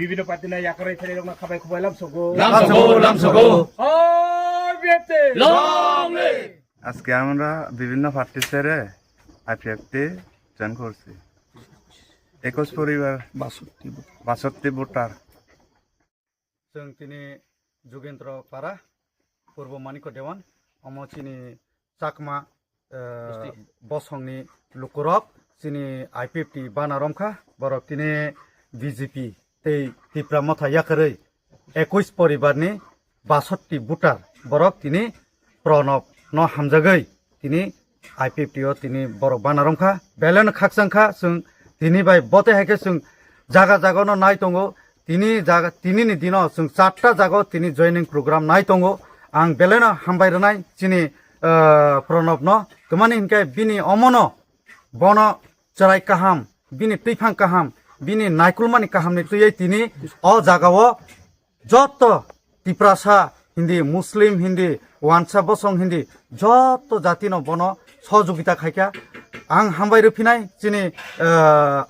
বিভিন্ন পার্টি নাই একরে ছেলে লোক না খাবাই খুবাই লামসগো ও বিএফটি আজকে আমরা বিভিন্ন পার্টি ছেড়ে আইপিএফটি জয়েন করছি 21 পরিবার 62 ভোটার जों दिनै जुगेन्द्र पारा पूर्व मानिक देवान अमचिनी चाकमा बसंनि लुकुरक चिनी आईपीएफटी बानारमखा बरक दिनै बीजेपी तै तिप्रा मथा याखरै 21 परिवारनि 62 भोटार बरक दिनै प्रणब न हामजागै दिनै आईपीएफटी ओ दिनै बरक बानारमखा बेलेन खाकसांखा जों दिनै बाय बते हाके जों जागा जागानो नाय दंगो तिनी दिन जों 4टा जागा तिनी जयनिंग प्रोग्राम नाय दंगो आं बेलेनो हामबायरनाय चिनी प्रणब न कमानि हिनके बिनि अमनो बन चराय काहाम बिनि तैफां काहाम बिनि नायकुलमानि काहामनि तुयै तिनी अ जागाओ जत तिप्रासा हिंदी मुस्लिम हिंदी वानसा बसं हिंदी जत जाति न बन सहयोगिता खायका आं हामबायरो फिनाय चिनी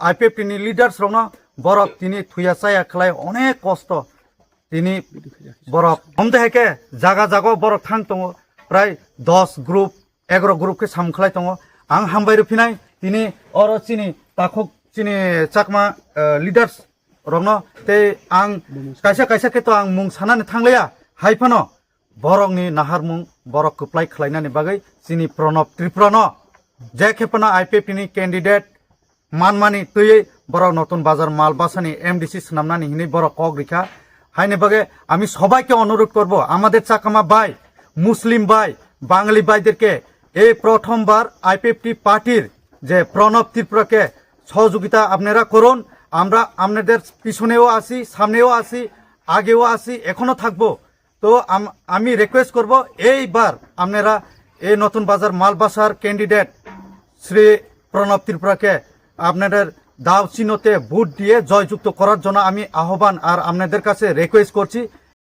आईपीएफटी नि लिडार्स रंनो बरफ तिनी थुया चाया खलाय अनेक कष्ट तिनी बरफ हमते हेके जागा जागा बरफ थांग दङ प्राय 10 ग्रुप 11 ग्रुप के सामखलाय दङ आं हामबायरो फिनाय तिनी अर चिनी ताखक चिनी चाकमा लिडार्स रंनो ते आं कायसा के तो आं मुं सानानै थांलाया हायफानो बरकनि नाहार मुं बरक कप्लाय खलायनानै बागै चिनी प्रणब त्रिपुरानो जे खेपना आईपीएफटी नि कैंडिडेट मानमानी तुयै बरक नतुन बाजार मालबासानी एमडीसी सुनामनानी हिनी बरक কক রেখা হাইনে বাগে আমি সবাইকে অনুরোধ করব আমাদের চাকামা ভাই মুসলিম ভাই বাঙালি ভাইদেরকে এই প্রথমবার আইপিএফটি পার্টির যে প্রণব ত্রিপুরাকে সহযোগিতা আপনারা করুন আমরা আপনাদের পিছনেও আছি সামনেও আছি আগেও আছি এখনো থাকবো তো আমি রিকোয়েস্ট করব এইবার আপনারা এই নতুন বাজার মালবাসার ক্যান্ডিডেট শ্রী প্রণব ত্রিপুরাকে আপনাদের দাও চিহ্নতে ভোট দিয়ে জয়যুক্ত করার জন্য আমি আহ্বান আর আপনাদের কাছে রিকোয়েস্ট করছি